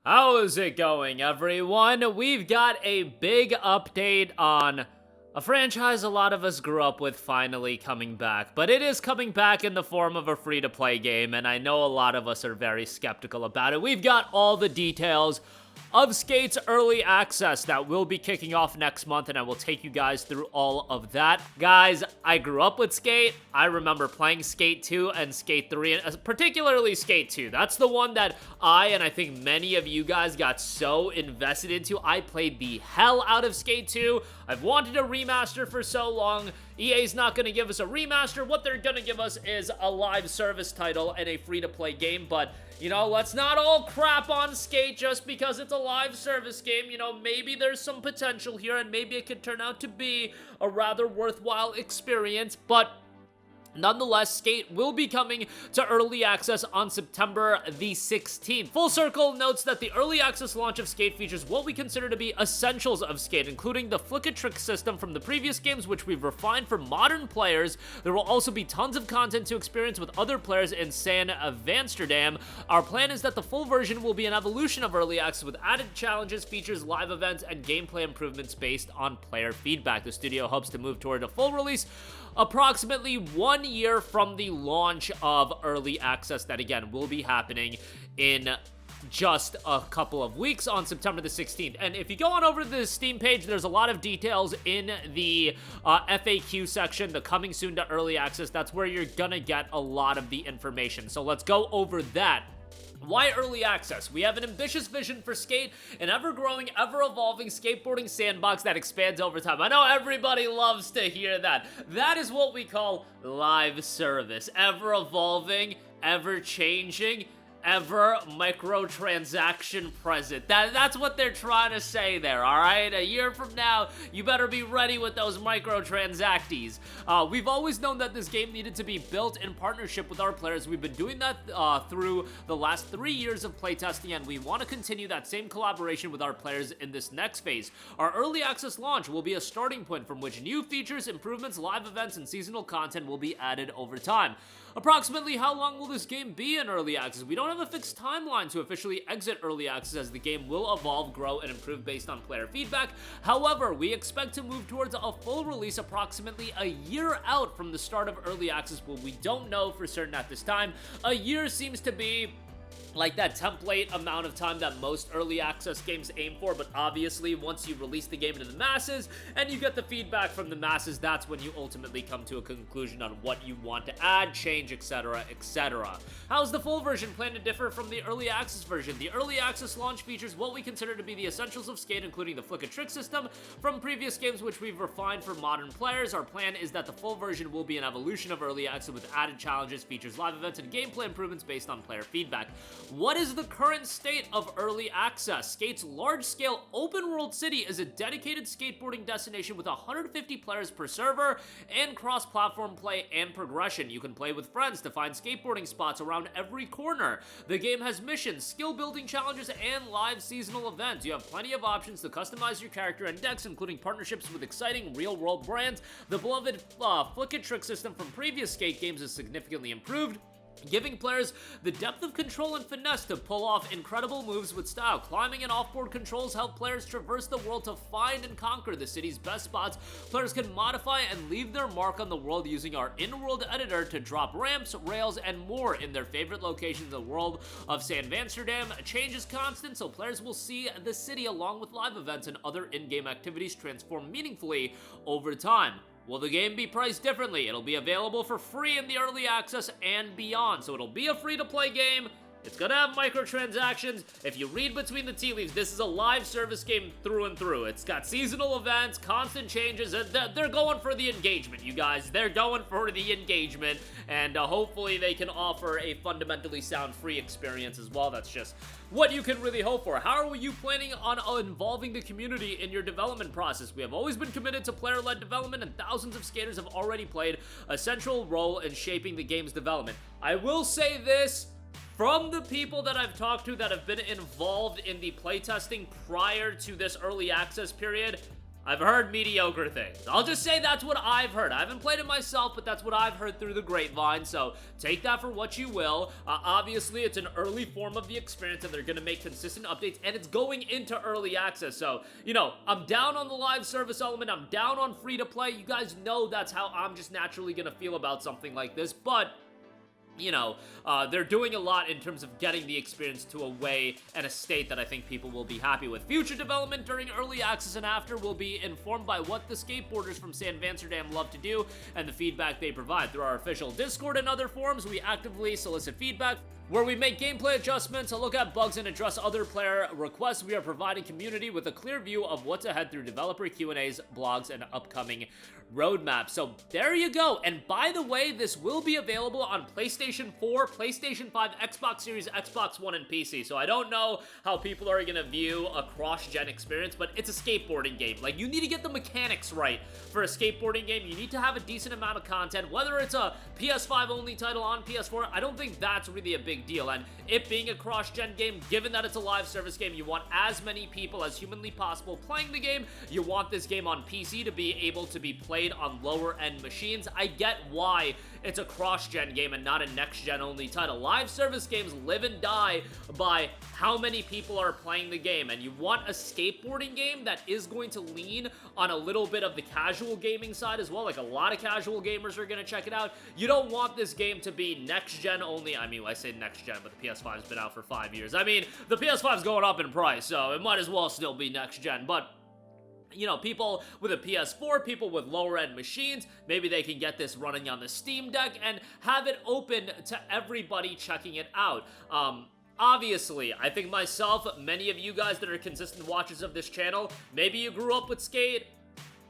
How is it going, everyone? We've got a big update on a franchise a lot of us grew up with finally coming back, but it is coming back in the form of a free-to-play game, and I know a lot of us are very skeptical about it. We've got all the details of Skate's early access that will be kicking off next month, and I will take you guys through all of that. Guys, I grew up with Skate. I remember playing Skate 2 and Skate 3, and particularly Skate 2. That's the one that I think many of you guys got so invested into. I played the hell out of Skate 2. I've wanted a remaster for so long. EA's not going to give us a remaster. What they're going to give us is a live service title and a free-to-play game, but you know, let's not all crap on Skate just because it's a live service game. You know, maybe there's some potential here and maybe it could turn out to be a rather worthwhile experience, but nonetheless, Skate will be coming to early access on September the 16th. Full Circle notes that the early access launch of Skate features what we consider to be essentials of Skate, including the flick-a-trick system from the previous games, which we've refined for modern players. There will also be tons of content to experience with other players in San Amsterdam. Our plan is that the full version will be an evolution of early access with added challenges, features, live events, and gameplay improvements based on player feedback. The studio hopes to move toward a full release approximately 1 year from the launch of early access that, again, will be happening in just a couple of weeks on September the 16th. And if you go on over to the Steam page, there's a lot of details in the FAQ section, the coming soon to early access. That's where you're gonna get a lot of the information. So let's go over that. Why early access? We have an ambitious vision for Skate, an ever-growing, ever-evolving skateboarding sandbox that expands over time. I know everybody loves to hear that. That is what we call live service. Ever-evolving, ever-changing, ever microtransaction present. That's what they're trying to say there, alright? A year from now, you better be ready with those microtransacties. We've always known that this game needed to be built in partnership with our players. We've been doing that through the last 3 years of playtesting, and we want to continue that same collaboration with our players in this next phase. Our early access launch will be a starting point from which new features, improvements, live events, and seasonal content will be added over time. Approximately how long will this game be in early access? We don't have a fixed timeline to officially exit early access, as the game will evolve, grow, and improve based on player feedback. However, we expect to move towards a full release approximately a year out from the start of early access, but we don't know for certain at this time. A year seems to be like that template amount of time that most early access games aim for, but obviously once you release the game to the masses and you get the feedback from the masses, that's when you ultimately come to a conclusion on what you want to add, change, etc., etc. How's the full version planned to differ from the early access version? The early access launch features what we consider to be the essentials of Skate, including the flick-a-trick system from previous games, which we've refined for modern players. Our plan is that the full version will be an evolution of early access with added challenges, features, live events, and gameplay improvements based on player feedback. What is the current state of early access? Skate's large-scale open-world city is a dedicated skateboarding destination with 150 players per server and cross-platform play and progression. You can play with friends to find skateboarding spots around every corner. The game has missions, skill-building challenges, and live seasonal events. You have plenty of options to customize your character and decks, including partnerships with exciting real-world brands. The beloved flick-a-trick system from previous Skate games is significantly improved, giving players the depth of control and finesse to pull off incredible moves with style. Climbing and off-board controls help players traverse the world to find and conquer the city's best spots. Players can modify and leave their mark on the world using our in-world editor to drop ramps, rails, and more in their favorite locations in the world of San Amsterdam. Change is constant, so players will see the city along with live events and other in-game activities transform meaningfully over time. Will the game be priced differently? It'll be available for free in the early access and beyond, so it'll be a free-to-play game. It's gonna have microtransactions. If you read between the tea leaves, this is a live service game through and through. It's got seasonal events, constant changes, and they're going for the engagement, you guys. They're going for the engagement, and hopefully they can offer a fundamentally sound free experience as well. That's just what you can really hope for. How are you planning on involving the community in your development process? We have always been committed to player-led development, and thousands of skaters have already played a central role in shaping the game's development. I will say this, from the people that I've talked to that have been involved in the playtesting prior to this early access period, I've heard mediocre things. I'll just say that's what I've heard. I haven't played it myself, but that's what I've heard through the grapevine, so take that for what you will. Obviously, it's an early form of the experience, and they're going to make consistent updates, and it's going into early access, so, you know, I'm down on the live service element, I'm down on free-to-play. You guys know that's how I'm just naturally going to feel about something like this, but you know, they're doing a lot in terms of getting the experience to a way and a state that I think people will be happy with. Future development during early access and after will be informed by what the skateboarders from San Amsterdam love to do and the feedback they provide. Through our official Discord and other forums, we actively solicit feedback where we make gameplay adjustments, a look at bugs, and address other player requests. We are providing community with a clear view of what's ahead through developer Q&As, blogs, and upcoming roadmaps. So there you go. And by the way, this will be available on PlayStation 4, PlayStation 5, Xbox Series, Xbox One, and PC. So I don't know how people are going to view a cross-gen experience, but it's a skateboarding game. Like, you need to get the mechanics right for a skateboarding game. You need to have a decent amount of content. Whether it's a PS5 only title on PS4, I don't think that's really a big deal. And it being a cross-gen game, given that it's a live service game, you want as many people as humanly possible playing the game. You want this game on PC to be able to be played on lower end machines. I get why it's a cross-gen game and not a next-gen only title. Live service games live and die by how many people are playing the game, and you want a skateboarding game that is going to lean on a little bit of the casual gaming side as well. Like, a lot of casual gamers are going to check it out. You don't want this game to be next-gen only. I mean, I say next-gen, but the PS5's been out for 5 years. I mean, the PS5's going up in price, so it might as well still be next-gen, but you know, people with a PS4, people with lower-end machines, maybe they can get this running on the Steam Deck and have it open to everybody checking it out. Obviously, I think myself, many of you guys that are consistent watchers of this channel, maybe you grew up with Skate,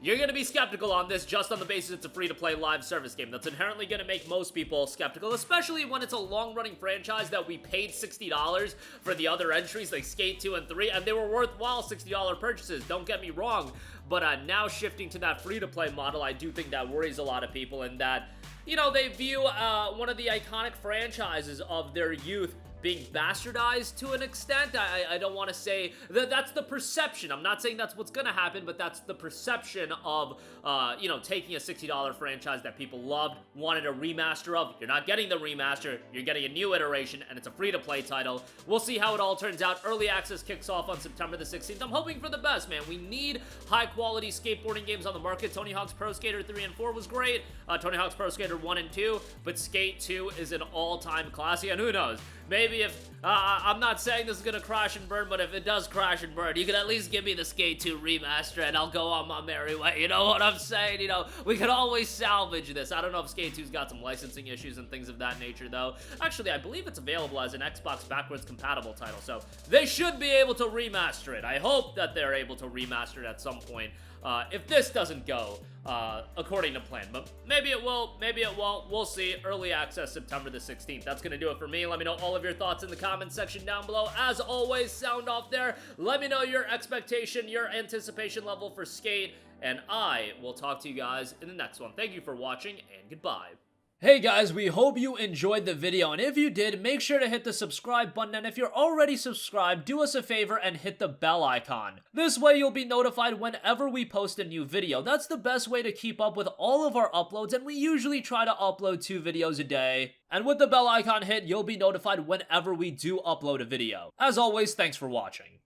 you're going to be skeptical on this just on the basis it's a free-to-play live service game. That's inherently going to make most people skeptical, especially when it's a long-running franchise that we paid $60 for the other entries like Skate 2 and 3, and they were worthwhile $60 purchases, don't get me wrong. But now shifting to that free-to-play model, I do think that worries a lot of people, in that, you know, they view one of the iconic franchises of their youth being bastardized to an extent. I don't want to say that that's the perception. I'm not saying that's what's going to happen, but that's the perception of, you know, taking a $60 franchise that people loved, wanted a remaster of. You're not getting the remaster, you're getting a new iteration, and it's a free-to-play title. We'll see how it all turns out. Early access kicks off on September the 16th. I'm hoping for the best, man. We need high-quality skateboarding games on the market. Tony Hawk's Pro Skater 3 and 4 was great. Tony Hawk's Pro Skater 1 and 2, but Skate 2 is an all-time classic, and who knows? Maybe if, I'm not saying this is gonna crash and burn, but if it does crash and burn, you can at least give me the Skate 2 remaster and I'll go on my merry way, you know what I'm saying? You know, we can always salvage this. I don't know if Skate 2's got some licensing issues and things of that nature, though. Actually, I believe it's available as an Xbox backwards compatible title, so they should be able to remaster it. I hope that they're able to remaster it at some point. If this doesn't go according to plan, but maybe it will, maybe it won't. We'll see. Early access September the 16th. That's gonna do it for me. Let me know all of your thoughts in the comment section down below. As always, sound off there. Let me know your expectation, your anticipation level for Skate, and I will talk to you guys in the next one. Thank you for watching, and goodbye. Hey guys, we hope you enjoyed the video, and if you did, make sure to hit the subscribe button, and if you're already subscribed, do us a favor and hit the bell icon. This way you'll be notified whenever we post a new video. That's the best way to keep up with all of our uploads, and we usually try to upload 2 videos a day. And with the bell icon hit, you'll be notified whenever we do upload a video. As always, thanks for watching.